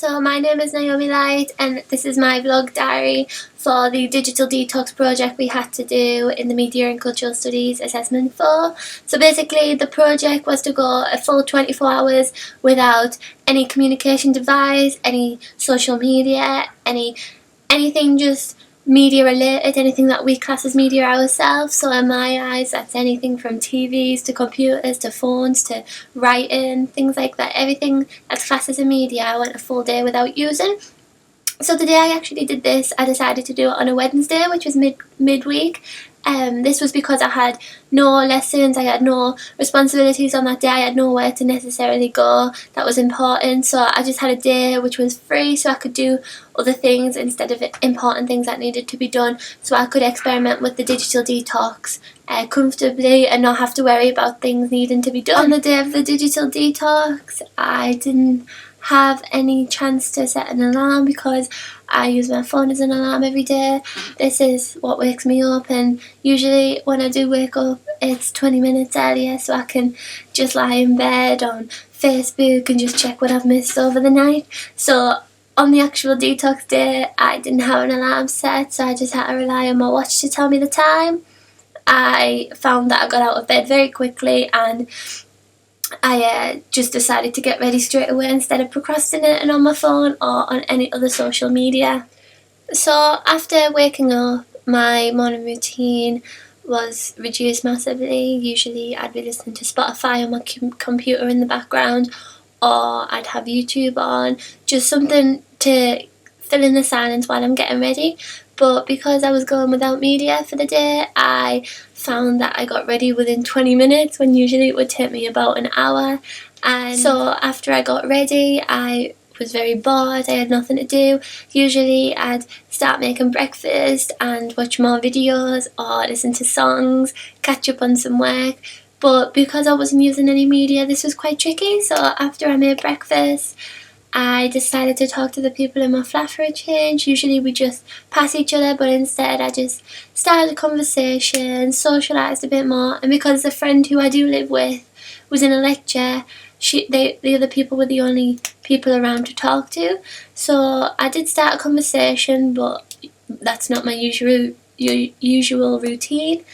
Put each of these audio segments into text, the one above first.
So my name is Naomi Light and this is my vlog diary for the Digital Detox project we had to do in the Media and Cultural Studies Assessment 4. So basically the project was to go a full 24 hours without any communication device, any social media, anything just media related, anything that we class as media ourselves. So in my eyes that's anything from TVs to computers to phones to writing, things like that. Everything that's classed as a media I went a full day without using. So the day I actually did this, I decided to do it on a Wednesday, which was midweek. This was because I had no lessons, I had no responsibilities on that day, I had nowhere to necessarily go that was important, so I just had a day which was free so I could do other things instead of important things that needed to be done, so I could experiment with the digital detox comfortably and not have to worry about things needing to be done. On the day of the digital detox, I didn't have any chance to set an alarm because I use my phone as an alarm every day. This is what wakes me up, and usually when I do wake up it's 20 minutes earlier so I can just lie in bed on Facebook and just check what I've missed over the night. So on the actual detox day I didn't have an alarm set, so I just had to rely on my watch to tell me the time. I found that I got out of bed very quickly and I just decided to get ready straight away instead of procrastinating on my phone or on any other social media. So after waking up, my morning routine was reduced massively. Usually I'd be listening to Spotify on my computer in the background, or I'd have YouTube on, just something to fill in the silence while I'm getting ready. But because I was going without media for the day, I found that I got ready within 20 minutes when usually it would take me about an hour. And so after I got ready, I was very bored, I had nothing to do. Usually I'd start making breakfast and watch more videos or listen to songs, catch up on some work. But because I wasn't using any media, this was quite tricky. So after I made breakfast, I decided to talk to the people in my flat for a change. Usually we just pass each other, but instead I just started a conversation, socialised a bit more, and because the friend who I do live with was in a lecture, the other people were the only people around to talk to. So I did start a conversation, but that's not my usual routine.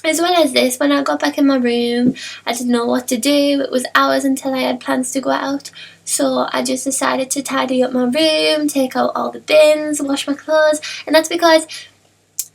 As well as this, when I got back in my room, I didn't know what to do. It was hours until I had plans to go out. So I just decided to tidy up my room, take out all the bins, wash my clothes. And that's because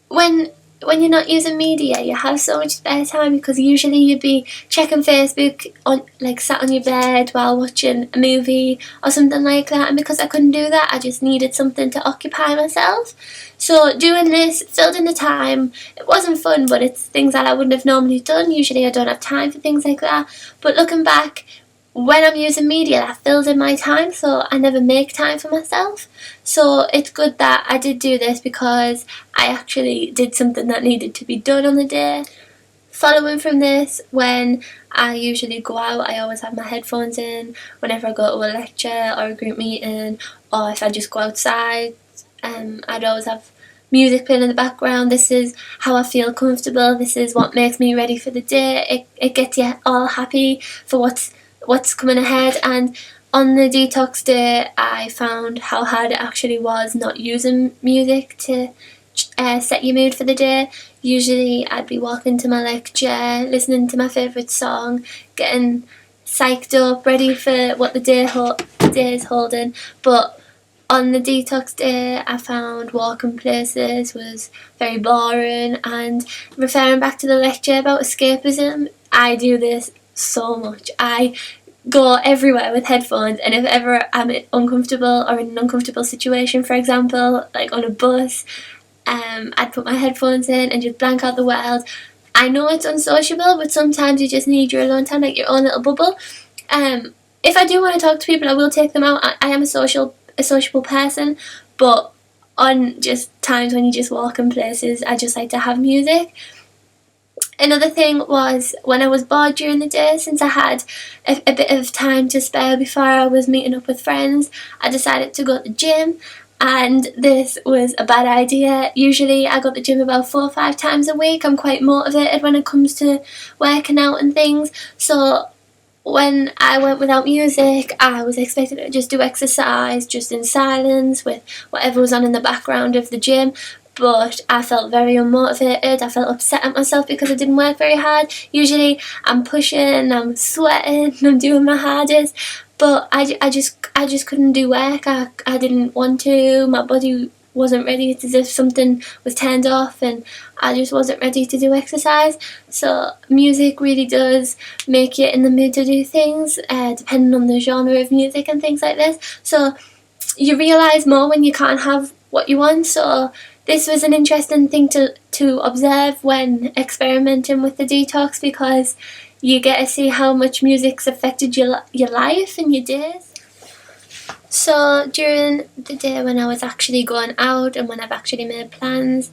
when you're not using media, you have so much spare time, because usually you'd be checking Facebook on, like, sat on your bed while watching a movie or something like that. And because I couldn't do that, I just needed something to occupy myself. So doing this filled in the time. It wasn't fun, but it's things that I wouldn't have normally done. Usually I don't have time for things like that. But looking back, when I'm using media, that fills in my time, so I never make time for myself. So it's good that I did do this because I actually did something that needed to be done on the day. Following from this, when I usually go out, I always have my headphones in whenever I go to a lecture or a group meeting, or if I just go outside. I'd always have music playing in the background. This is how I feel comfortable. This is what makes me ready for the day. It gets you all happy for what's coming ahead. And on the detox day I found how hard it actually was not using music to set your mood for the day. Usually I'd be walking to my lecture, listening to my favourite song, getting psyched up, ready for what the day is holding. But on the detox day I found walking places was very boring. And referring back to the lecture about escapism, I do this so much. I go everywhere with headphones, and if ever I'm uncomfortable or in an uncomfortable situation, for example like on a bus, I'd put my headphones in and just blank out the world. I know it's unsociable, but sometimes you just need your alone time, like your own little bubble. If I do want to talk to people, I will take them out. I am a sociable person, but on just times when you just walk in places, I just like to have music. Another thing was when I was bored during the day, since I had a bit of time to spare before I was meeting up with friends, I decided to go to the gym. And this was a bad idea. Usually I go to the gym about 4 or 5 times a week. I'm quite motivated when it comes to working out and things. So when I went without music, I was expected to just do exercise just in silence with whatever was on in the background of the gym. But I felt very unmotivated. I felt upset at myself because I didn't work very hard. Usually I'm pushing, I'm sweating, I'm doing my hardest, but I just couldn't do work. I didn't want to. My body wasn't ready. It's as if something was turned off and I just wasn't ready to do exercise. So music really does make you in the mood to do things, depending on the genre of music and things like this. So you realise more when you can't have what you want. So this was an interesting thing to observe when experimenting with the detox, because you get to see how much music's affected your life and your days. So during the day when I was actually going out and when I've actually made plans,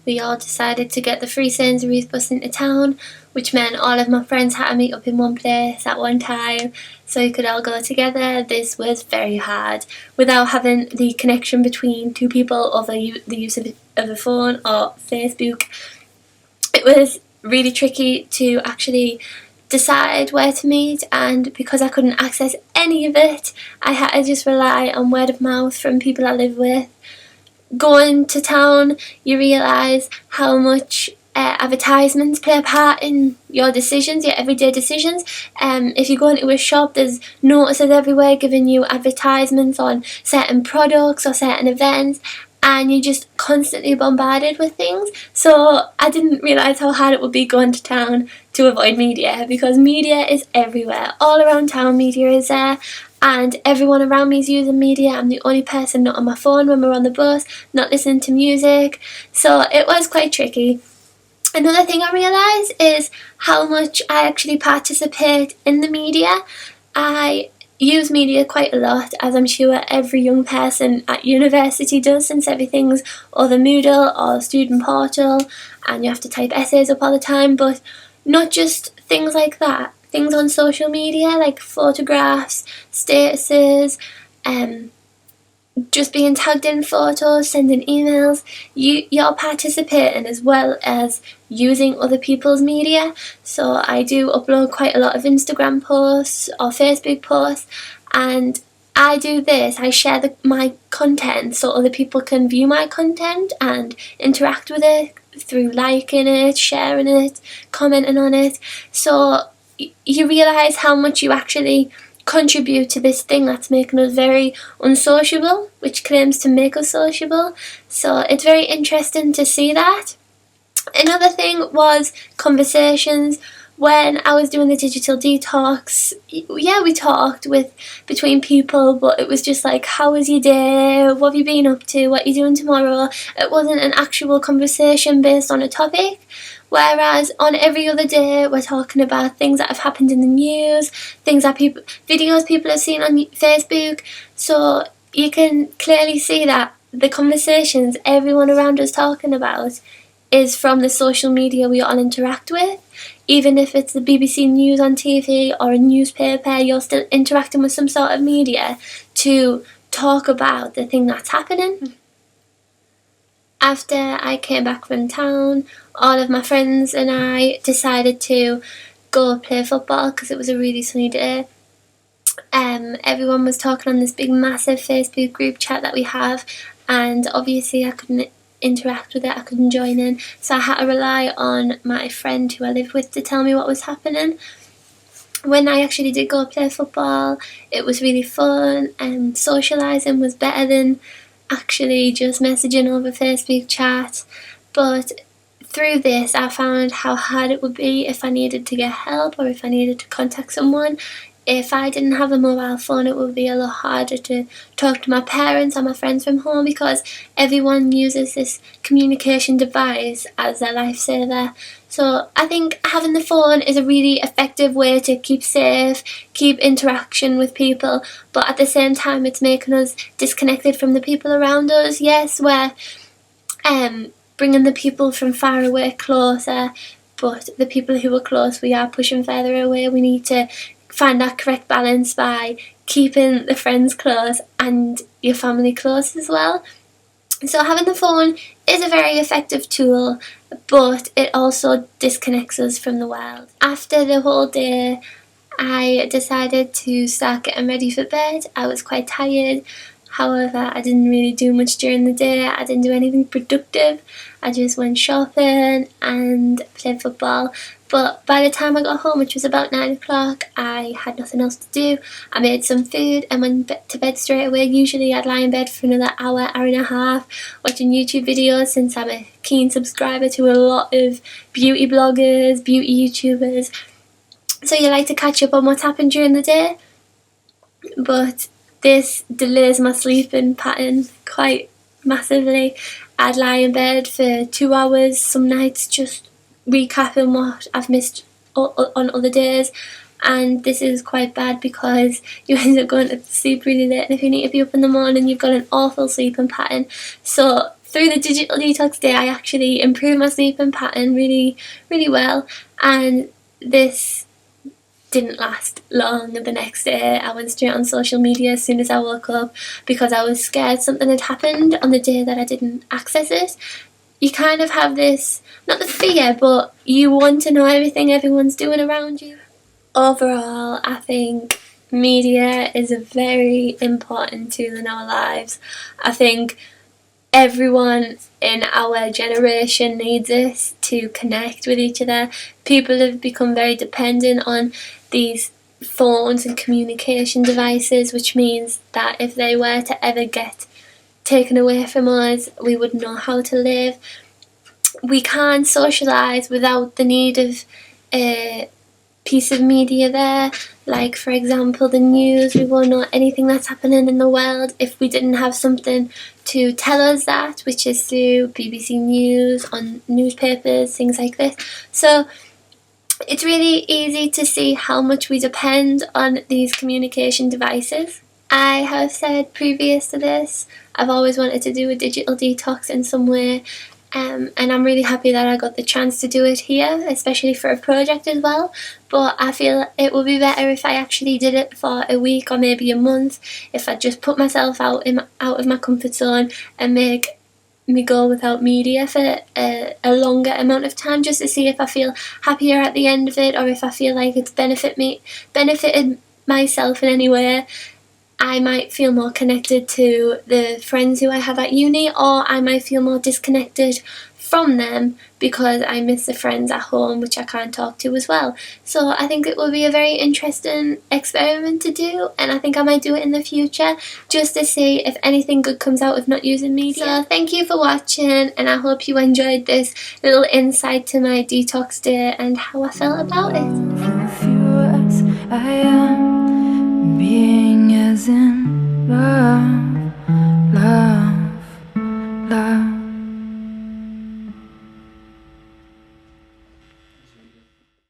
we all decided to get the free Sainsbury's bus into town, which meant all of my friends had to meet up in one place at one time so we could all go together. This was very hard without having the connection between two people over the use of a phone or Facebook. It was really tricky to actually decide where to meet, and because I couldn't access any of it, I had to just rely on word of mouth from people I live with. Going to town, you realise how much advertisements play a part in your decisions, your everyday decisions. If you go into a shop, there's notices everywhere giving you advertisements on certain products or certain events, and you're just constantly bombarded with things. So I didn't realise how hard it would be going to town to avoid media, because media is everywhere. All around town media is there, and everyone around me is using media. I'm the only person not on my phone when we're on the bus, not listening to music. So it was quite tricky. Another thing I realised is how much I actually participate in the media. I use media quite a lot, as I'm sure every young person at university does, since everything's over Moodle or student portal and you have to type essays up all the time. But not just things like that, things on social media like photographs, statuses, just being tagged in photos, sending emails. You're participating as well as using other people's media. So I do upload quite a lot of Instagram posts or Facebook posts, and I do this. I share my content so other people can view my content and interact with it through liking it, sharing it, commenting on it. So you realise how much you actually contribute to this thing that's making us very unsociable, which claims to make us sociable. So it's very interesting to see that. Another thing was conversations. When I was doing the digital detox, yeah, we talked between people, but it was just like, how was your day? What have you been up to? What are you doing tomorrow? It wasn't an actual conversation based on a topic. Whereas on every other day, we're talking about things that have happened in the news, videos people have seen on Facebook. So you can clearly see that the conversations everyone around us talking about is from the social media we all interact with. Even if it's the BBC News on TV or a newspaper, you're still interacting with some sort of media to talk about the thing that's happening. After I came back from town, all of my friends and I decided to go play football because it was a really sunny day. Everyone was talking on this big massive Facebook group chat that we have, and obviously I couldn't interact with it, I couldn't join in, so I had to rely on my friend who I lived with to tell me what was happening. When I actually did go play football, it was really fun, and socialising was better than actually just messaging over Facebook chat. But through this I found how hard it would be if I needed to get help or if I needed to contact someone. If I didn't have a mobile phone, it would be a lot harder to talk to my parents or my friends from home, because everyone uses this communication device as their lifesaver. So I think having the phone is a really effective way to keep safe, keep interaction with people, but at the same time it's making us disconnected from the people around us. Yes, we're bringing the people from far away closer, but the people who are close we are pushing further away. We need to find that correct balance by keeping the friends close and your family close as well. So having the phone is a very effective tool, but it also disconnects us from the world. After the whole day, I decided to start getting ready for bed. I was quite tired. However, I didn't really do much during the day. I didn't do anything productive. I just went shopping and played football. But by the time I got home, which was about 9 o'clock, I had nothing else to do. I made some food and went to bed straight away. Usually I'd lie in bed for another hour, hour and a half, watching YouTube videos, since I'm a keen subscriber to a lot of beauty bloggers, beauty YouTubers. So you like to catch up on what's happened during the day. But this delays my sleeping pattern quite massively. I'd lie in bed for 2 hours some nights just recapping what I've missed on other days, and this is quite bad because you end up going to sleep really late, and if you need to be up in the morning you've got an awful sleeping pattern. So through the Digital Detox day I actually improved my sleeping pattern really well, and this didn't last long. The next day I went straight on social media as soon as I woke up because I was scared something had happened on the day that I didn't access it. You kind of have this, not the fear, but you want to know everything everyone's doing around you. Overall, I think media is a very important tool in our lives. I think everyone in our generation needs this to connect with each other. People have become very dependent on these phones and communication devices, which means that if they were to ever get taken away from us, we wouldn't know how to live. We can't socialise without the need of a piece of media there, like for example the news. We won't know anything that's happening in the world if we didn't have something to tell us that, which is through BBC News, on newspapers, things like this. So it's really easy to see how much we depend on these communication devices. I have said previous to this, I've always wanted to do a digital detox in some way, and I'm really happy that I got the chance to do it here, especially for a project as well. But I feel it would be better if I actually did it for a week or maybe a month, if I just put myself out of my comfort zone and make me go without media for a longer amount of time, just to see if I feel happier at the end of it, or if I feel like it's benefited myself in any way. I might feel more connected to the friends who I have at uni, or I might feel more disconnected from them because I miss the friends at home which I can't talk to as well. So I think it will be a very interesting experiment to do, and I think I might do it in the future just to see if anything good comes out of not using media. So thank you for watching, and I hope you enjoyed this little insight to my detox day and how I felt about it. I am being as in love, love, love.